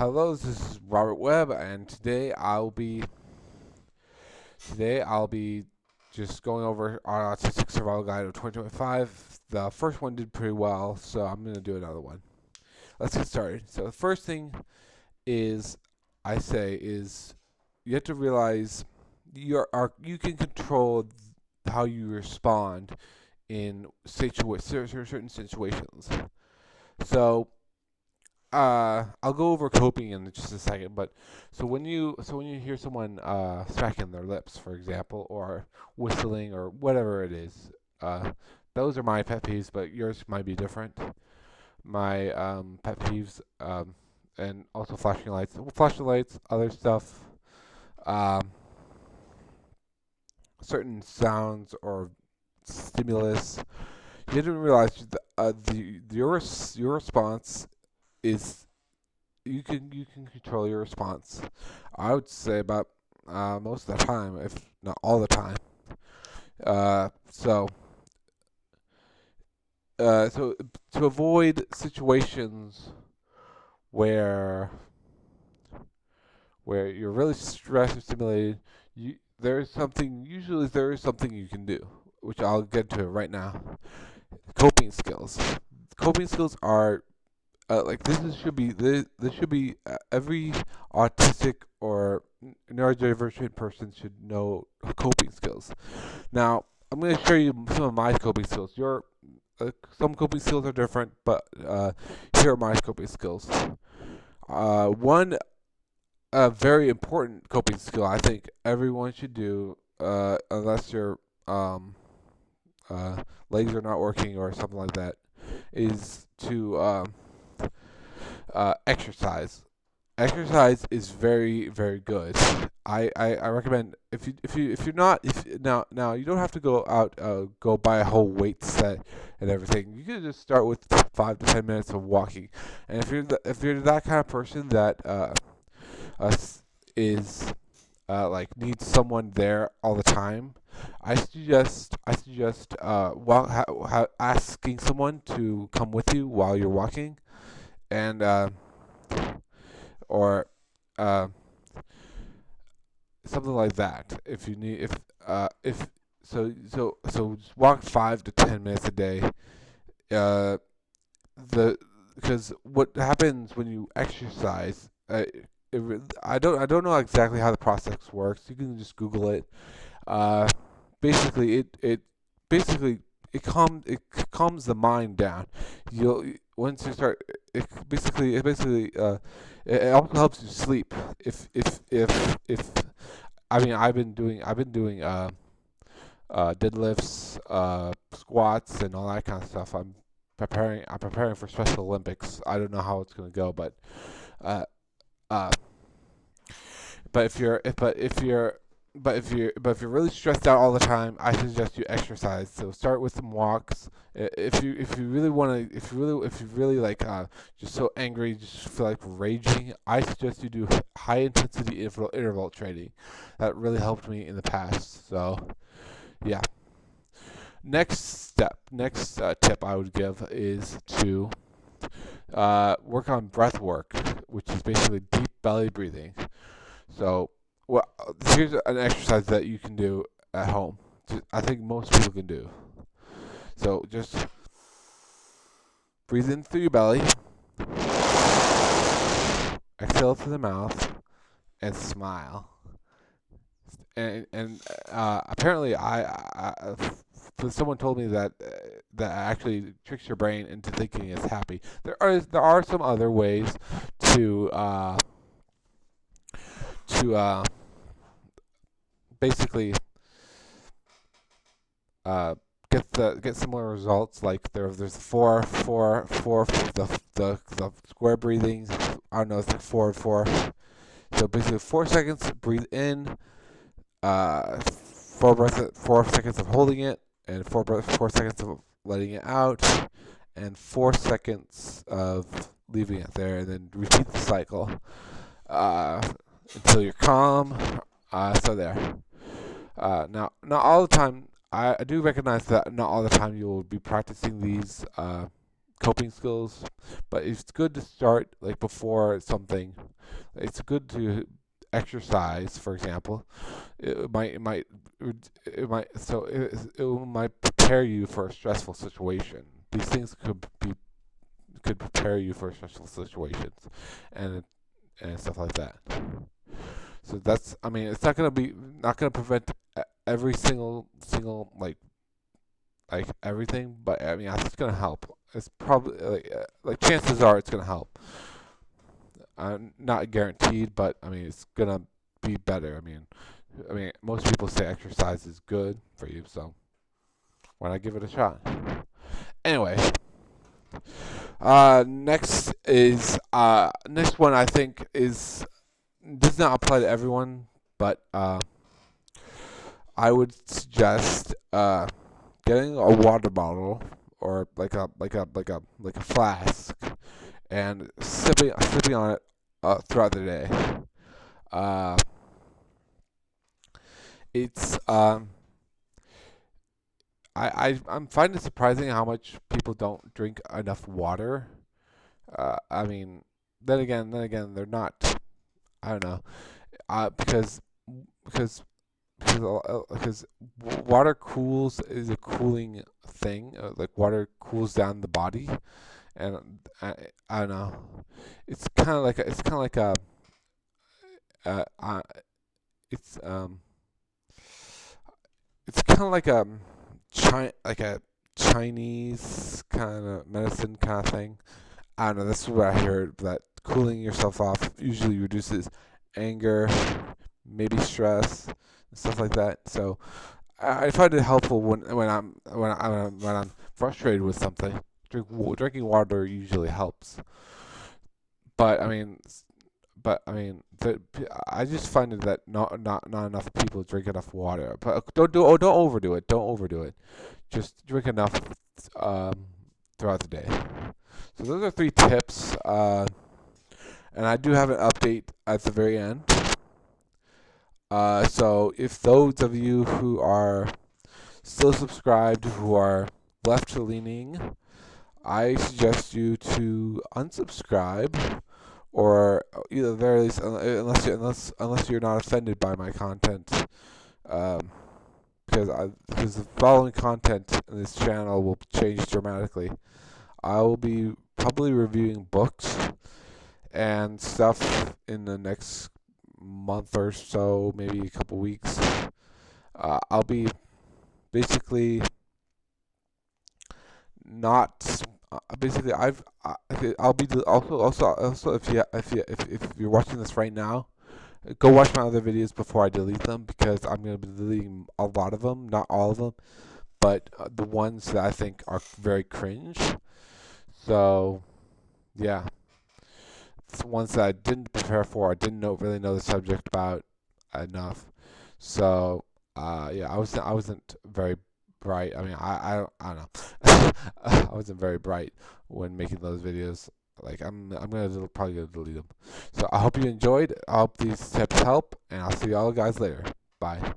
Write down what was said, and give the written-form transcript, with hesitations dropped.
Hello, this is Robert Webb, and today I'll be just going over our Autistic Survival Guide of 2025. The first one did pretty well, so I'm gonna do another one. Let's get started. So the first thing is is you have to realize you can control how you respond in certain situations. So I'll go over coping in just a second, but when you hear someone smacking their lips, for example, or whistling or whatever it is, those are my pet peeves, but yours might be different. My pet peeves, and also flashing lights, other stuff, um, certain sounds or stimulus. You didn't realize your response is you can control your response. I would say about most of the time, if not all the time. Uh, so so to avoid situations where you're really stressed or stimulated, there is something you can do, which I'll get to right now. Coping skills. Coping skills are this should be every autistic or neurodivergent person should know coping skills. Now, I'm going to show you some of my coping skills. Some coping skills are different, but here are my coping skills. One very important coping skill I think everyone should do, unless your legs are not working or something like that, is to exercise. Exercise is very very good. I recommend if you're not if now you don't have to go out go buy a whole weight set and everything. You can just start with 5 to 10 minutes of walking. And if you're that kind of person that uh is like needs someone there all the time, I suggest asking someone to come with you while you're walking, and or uh, something like that. If you need, if so just walk 5 to 10 minutes a day. Uh, the Because what happens when you exercise, I don't know exactly how the process works. You can just Google it. Uh, basically, it basically it calms the mind down. You'll once you start, it basically it also helps you sleep. If I mean I've been doing deadlifts, squats, and all that kind of stuff. I'm preparing for Special Olympics. I don't know how it's gonna go, uh, uh, but if you're really stressed out all the time, I suggest you exercise. So start with some walks. If you really want to, if you really like just so angry, just feel like raging, I suggest you do high intensity interval training. That really helped me in the past. So yeah. Next tip I would give is to work on breath work, which is basically deep belly breathing. So, well, here's an exercise that you can do at home. I think most people can do. So, just breathe in through your belly, exhale through the mouth, and smile. And apparently, someone told me that that actually tricks your brain into thinking it's happy. There are some other ways to to basically uh, get similar results. Like there's four the square breathing. I don't know, it's like 4 and 4. So basically 4 seconds breathe in, 4 seconds of holding it, and 4 seconds of letting it out, and 4 seconds of leaving it there, and then repeat the cycle uh, until you're calm. So there. Now, not all the time. I do recognize that not all the time you will be practicing these coping skills, but it's good to start like before something. It's good to exercise, for example. It might prepare you for a stressful situation. These things could prepare you for stressful situations, and stuff like that. So that's, I mean, it's not gonna prevent every single like everything, but I mean, it's gonna help. It's probably like chances are it's gonna help. Not guaranteed, but I mean, it's gonna be better. I mean, most people say exercise is good for you, so why not give it a shot? Anyway, next one I think is does not apply to everyone, but I would suggest getting a water bottle or like a flask and sipping on it throughout the day. Uh, it's I'm finding it surprising how much people don't drink enough water. I mean, then again, they're not. I don't know. Because because because water cools is a cooling thing. Like water cools down the body, and I don't know. It's kind of like a uh, uh, it's um it's kind of like like a Chinese kind of medicine kind of thing. I don't know. That's what I heard. That cooling yourself off usually reduces anger, maybe stress, and stuff like that. So I find it helpful when I'm frustrated with something. Drinking water usually helps. But I mean, I just find it that not enough people drink enough water. But don't overdo it. Don't overdo it. Just drink enough um, throughout the day. So those are three tips. And I do have an update at the very end. So if those of you who are still subscribed, who are left leaning, I suggest you to unsubscribe, or either very least, unless you're not offended by my content, um, because the following content in this channel will change dramatically. I will be probably reviewing books and stuff in the next month or so, maybe a couple weeks. I'll be basically not. Basically, I'll be also if you're watching this right now, go watch my other videos before I delete them, because I'm gonna be deleting a lot of them, not all of them, but the ones that I think are very cringe. So yeah, it's ones that I didn't prepare for. I didn't really know the subject about enough. So yeah, I wasn't very bright. I mean, I don't know. I wasn't very bright when making those videos. Like I'm probably gonna delete them. So I hope you enjoyed. I hope these tips help, and I'll see y'all guys later. Bye.